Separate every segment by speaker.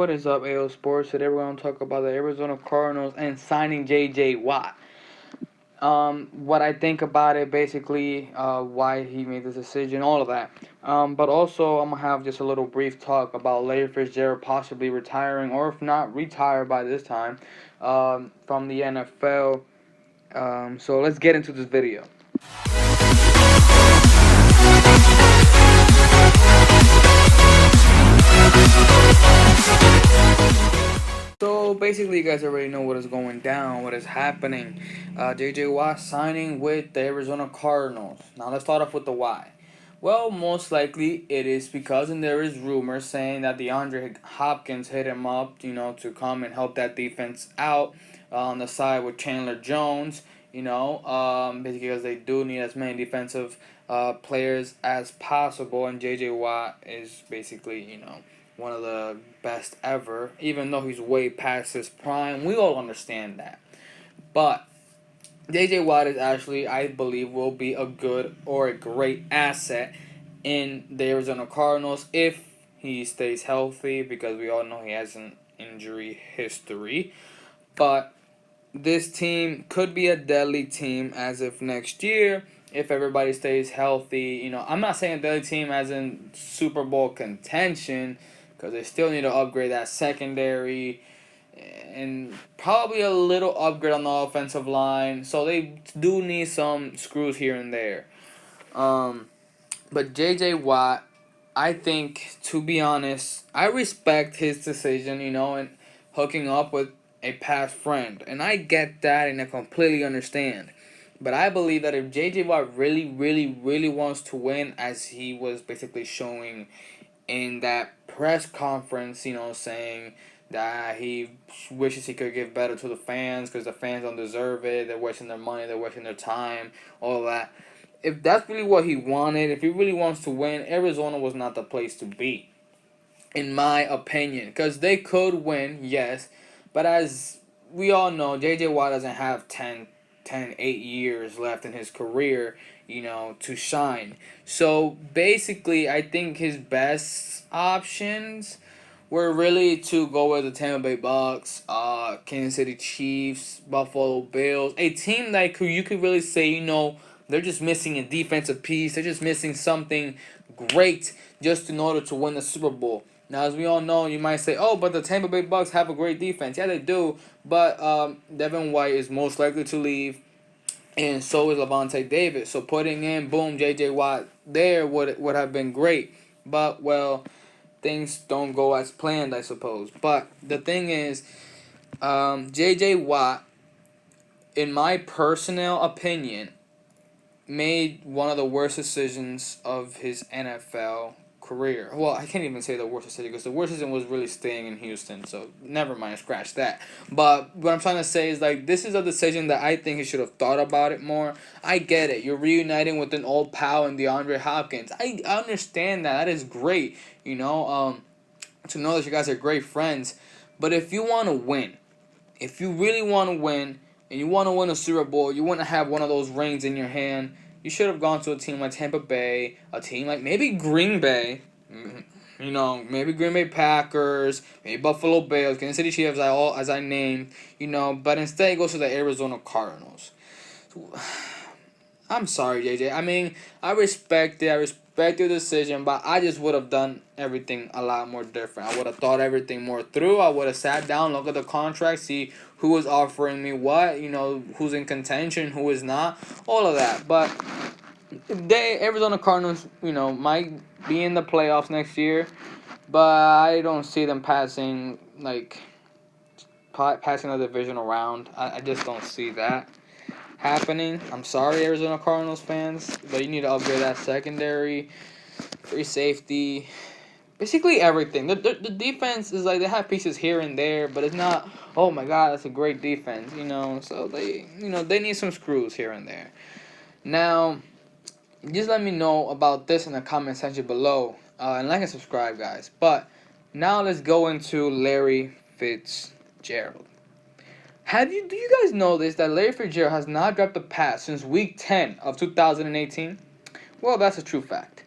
Speaker 1: What is up, AO Sports? Today we're going to talk about the Arizona Cardinals and signing J.J. Watt. What I think about it, basically, why he made this decision, all of that. But also, I'm going to have just a little brief talk about Larry Fitzgerald possibly retiring, or if not, retire by this time, from the NFL. So let's get into this video. So basically, you guys already know what is going down, what is happening. J.J. Watt signing with the Arizona Cardinals. Now let's start off with the why. Well, most likely it is because, and there is rumors saying that DeAndre Hopkins hit him up, to come and help that defense out on the side with Chandler Jones. Basically because they do need as many defensive players as possible, and J.J. Watt is basically, one of the best ever, even though he's way past his prime. We all understand that. But J.J. Watt is actually, I believe, will be a good or a great asset in the Arizona Cardinals if he stays healthy, because we all know he has an injury history. But this team could be a deadly team as of next year if everybody stays healthy. I'm not saying a deadly team as in Super Bowl contention, because they still need to upgrade that secondary and probably a little upgrade on the offensive line. So they do need some screws here and there. But J.J. Watt, I think, to be honest, I respect his decision, and hooking up with a past friend. And I get that and I completely understand. But I believe that if J.J. Watt really, really, really wants to win, as he was basically showing in that press conference, saying that he wishes he could give better to the fans because the fans don't deserve it. They're wasting their money, they're wasting their time, all that. If that's really what he wanted, if he really wants to win, Arizona was not the place to be, in my opinion. Because they could win, yes, but as we all know, J.J. Watt doesn't have 8 years left in his career, to shine. So basically, I think his best options were really to go with the Tampa Bay Bucks, Kansas City Chiefs, Buffalo Bills, a team that you could really say, they're just missing a defensive piece. They're just missing something great just in order to win the Super Bowl. Now, as we all know, you might say, oh, but the Tampa Bay Bucks have a great defense. Yeah, they do, but Devin White is most likely to leave, and so is Levante David. So putting in, boom, J.J. Watt there would have been great. But, well, things don't go as planned, I suppose. But the thing is, J.J. Watt, in my personal opinion, made one of the worst decisions of his NFL career. Well, I can't even say the worst decision, because the worst decision was really staying in Houston, so never mind, scratch that. But what I'm trying to say is, this is a decision that I think he should have thought about it more. I get it. You're reuniting with an old pal in DeAndre Hopkins. I understand that. That is great, to know that you guys are great friends. But if you want to win, if you really want to win, and you want to win a Super Bowl, you want to have one of those rings in your hand, you should have gone to a team like Tampa Bay, a team like maybe Green Bay, maybe Green Bay Packers, maybe Buffalo Bills, Kansas City Chiefs, as I named, but instead it goes to the Arizona Cardinals. I'm sorry, JJ. I mean, I respect it. I respect your decision, but I just would have done everything a lot more different. I would have thought everything more through. I would have sat down, look at the contract, see who is offering me what, who's in contention, who is not, all of that. But Arizona Cardinals, might be in the playoffs next year, but I don't see them passing the divisional round. I just don't see that happening. I'm sorry, Arizona Cardinals fans, but you need to upgrade that secondary, free safety, basically everything. The defense is they have pieces here and there, but it's not, oh my god, that's a great defense, so they need some screws here and there. Now, just let me know about this in the comment section below, and like and subscribe, guys. But now let's go into Larry Fitzgerald. Do you guys know this, that Larry Fitzgerald has not dropped a pass since week 10 of 2018? Well, that's a true fact.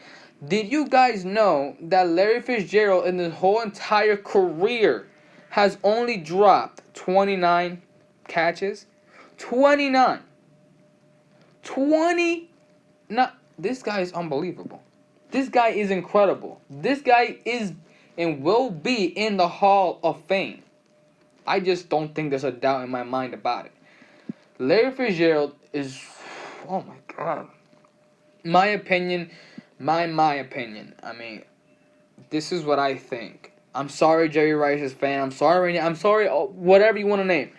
Speaker 1: Did you guys know that Larry Fitzgerald in his whole entire career has only dropped 29 catches? 29. 20. Not, this guy is unbelievable. This guy is incredible. This guy is and will be in the Hall of Fame. I just don't think there's a doubt in my mind about it. Larry Fitzgerald is, oh my god. My opinion, my opinion. I mean, this is what I think. I'm sorry, Jerry Rice's fan. I'm sorry, whatever you want to name.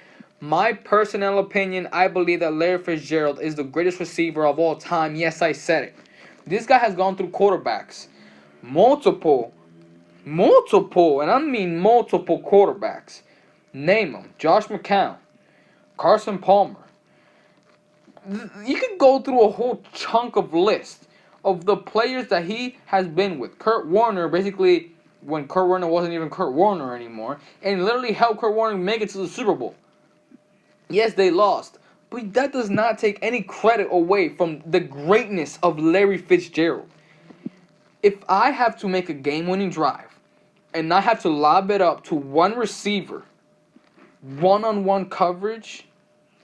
Speaker 1: My personal opinion, I believe that Larry Fitzgerald is the greatest receiver of all time. Yes, I said it. This guy has gone through quarterbacks. Multiple, and I mean multiple quarterbacks. Name them. Josh McCown, Carson Palmer. You could go through a whole chunk of list of the players that he has been with. Kurt Warner, basically, when Kurt Warner wasn't even Kurt Warner anymore, and literally helped Kurt Warner make it to the Super Bowl. Yes, they lost, but that does not take any credit away from the greatness of Larry Fitzgerald. If I have to make a game-winning drive, and I have to lob it up to one receiver, one-on-one coverage,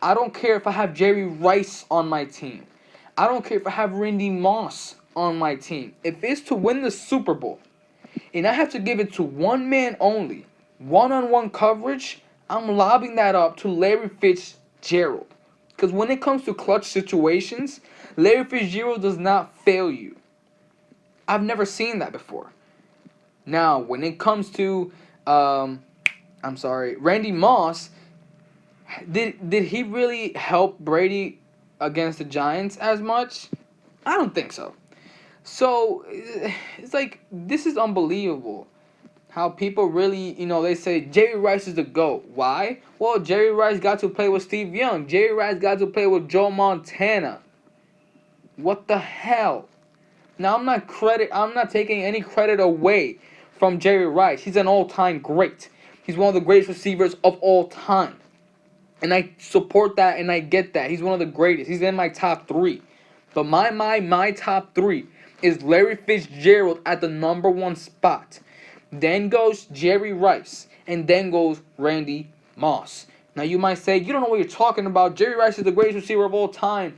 Speaker 1: I don't care if I have Jerry Rice on my team. I don't care if I have Randy Moss on my team. If it's to win the Super Bowl, and I have to give it to one man only, one-on-one coverage, I'm lobbing that up to Larry Fitzgerald. Because when it comes to clutch situations, Larry Fitzgerald does not fail you. I've never seen that before. Now, when it comes to, Randy Moss, did he really help Brady against the Giants as much? I don't think so. So, it's like, this is unbelievable. How people really, they say Jerry Rice is the GOAT. Why? Well, Jerry Rice got to play with Steve Young. Jerry Rice got to play with Joe Montana. What the hell? Now, I'm not taking any credit away from Jerry Rice. He's an all-time great. He's one of the greatest receivers of all time. And I support that and I get that. He's one of the greatest. He's in my top 3. But my top 3 is Larry Fitzgerald at the number 1 spot. Then goes Jerry Rice. And then goes Randy Moss. Now you might say, you don't know what you're talking about. Jerry Rice is the greatest receiver of all time.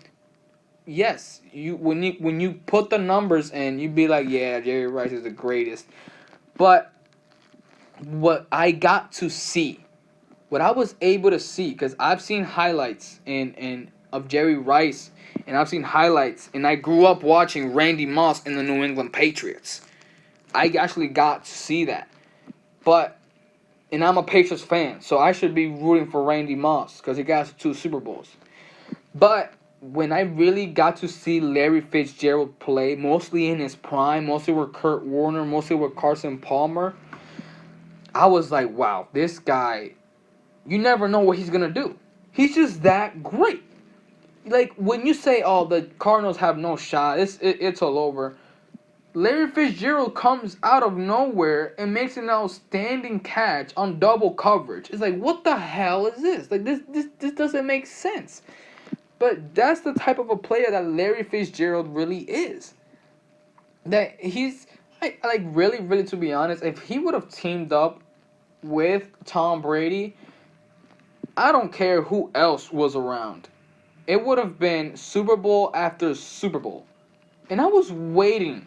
Speaker 1: Yes, when you put the numbers in, you'd be like, yeah, Jerry Rice is the greatest. But what I got to see, what I was able to see, because I've seen highlights of Jerry Rice, and I've seen highlights, and I grew up watching Randy Moss in the New England Patriots. I actually got to see that. And I'm a Patriots fan, so I should be rooting for Randy Moss, because he got 2 Super Bowls. But when I really got to see Larry Fitzgerald play, mostly in his prime, mostly with Kurt Warner, mostly with Carson Palmer, I was like, wow, this guy, you never know what he's going to do. He's just that great. Like, when you say, oh, the Cardinals have no shot, it's all over. Larry Fitzgerald comes out of nowhere and makes an outstanding catch on double coverage. It's like, what the hell is this? Like, this doesn't make sense. But that's the type of a player that Larry Fitzgerald really is. That he's, really, to be honest, if he would have teamed up with Tom Brady, I don't care who else was around. It would have been Super Bowl after Super Bowl. And I was waiting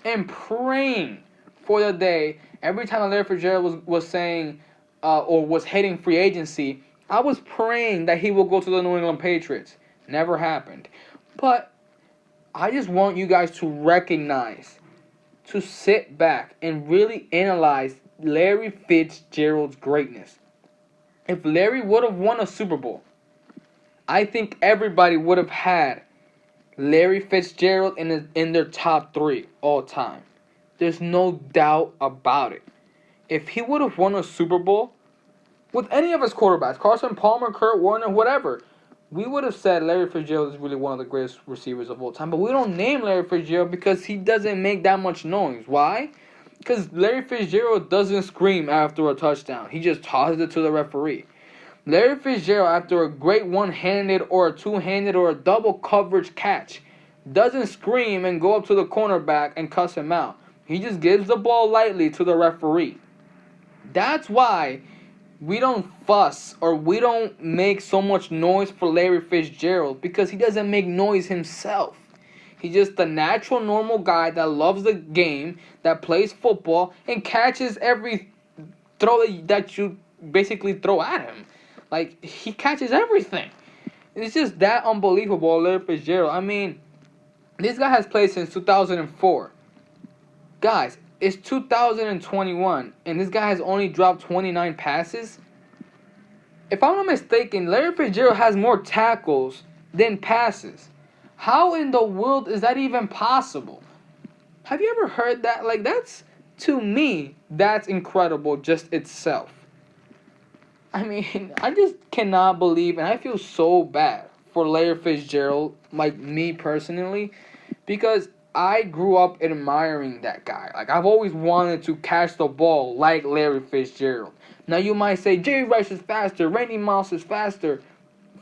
Speaker 1: and praying for the day. Every time Larry Fitzgerald was saying, or was hitting free agency, I was praying that he will go to the New England Patriots. Never happened. But I just want you guys to recognize, to sit back and really analyze Larry Fitzgerald's greatness. If Larry would have won a Super Bowl, I think everybody would have had Larry Fitzgerald in their top 3 all time. There's no doubt about it. If he would have won a Super Bowl with any of his quarterbacks, Carson Palmer, Kurt Warner, whatever, we would have said Larry Fitzgerald is really one of the greatest receivers of all time. But we don't name Larry Fitzgerald because he doesn't make that much noise. Why? Because Larry Fitzgerald doesn't scream after a touchdown. He just tosses it to the referee. Larry Fitzgerald, after a great one-handed or a two-handed or a double coverage catch, doesn't scream and go up to the cornerback and cuss him out. He just gives the ball lightly to the referee. That's why we don't fuss or we don't make so much noise for Larry Fitzgerald, because he doesn't make noise himself. He's just a natural, normal guy that loves the game, that plays football, and catches every throw that you basically throw at him. Like, he catches everything. It's just that unbelievable, Larry Fitzgerald. I mean, this guy has played since 2004. Guys, it's 2021, and this guy has only dropped 29 passes. If I'm not mistaken, Larry Fitzgerald has more tackles than passes. How in the world is that even possible? Have you ever heard that? Like, to me, that's incredible just itself. I mean, I just cannot believe, and I feel so bad for Larry Fitzgerald, like me personally, because I grew up admiring that guy. Like, I've always wanted to catch the ball like Larry Fitzgerald. Now, you might say, Jerry Rice is faster, Randy Moss is faster.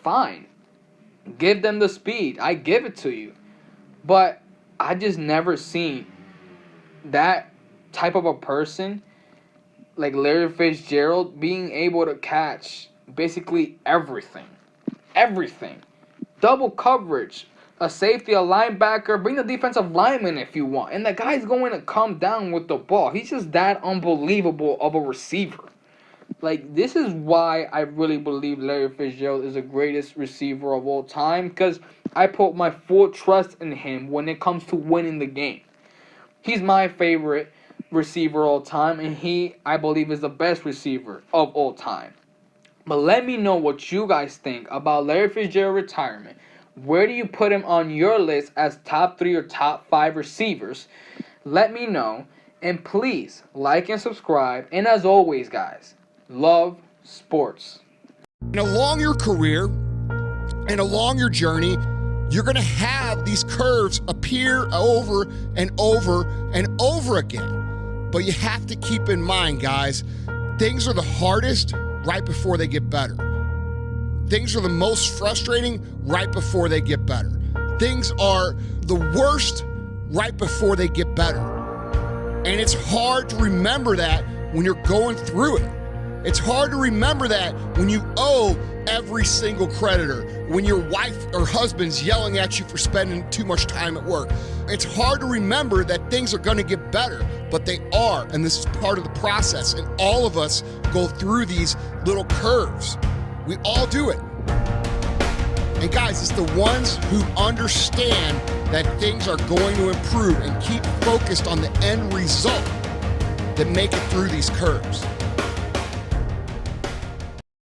Speaker 1: Fine. Give them the speed. I give it to you. But I just never seen that type of a person, like Larry Fitzgerald, being able to catch basically everything. Everything. Double coverage. A safety, a linebacker. Bring the defensive lineman if you want. And the guy's going to come down with the ball. He's just that unbelievable of a receiver. Like, this is why I really believe Larry Fitzgerald is the greatest receiver of all time, because I put my full trust in him when it comes to winning the game. He's my favorite receiver of all time, and he, I believe, is the best receiver of all time. But let me know what you guys think about Larry Fitzgerald's retirement. Where do you put him on your list as top 3 or top 5 receivers? Let me know. And please, like and subscribe. And as always, guys, love sports.
Speaker 2: And along your career and along your journey, you're going to have these curves appear over and over and over again. But you have to keep in mind, guys, things are the hardest right before they get better. Things are the most frustrating right before they get better. Things are the worst right before they get better. And it's hard to remember that when you're going through it. It's hard to remember that when you owe every single creditor, when your wife or husband's yelling at you for spending too much time at work. It's hard to remember that things are going to get better, but they are, and this is part of the process. And all of us go through these little curves. We all do it. And guys, it's the ones who understand that things are going to improve and keep focused on the end result that make it through these curves.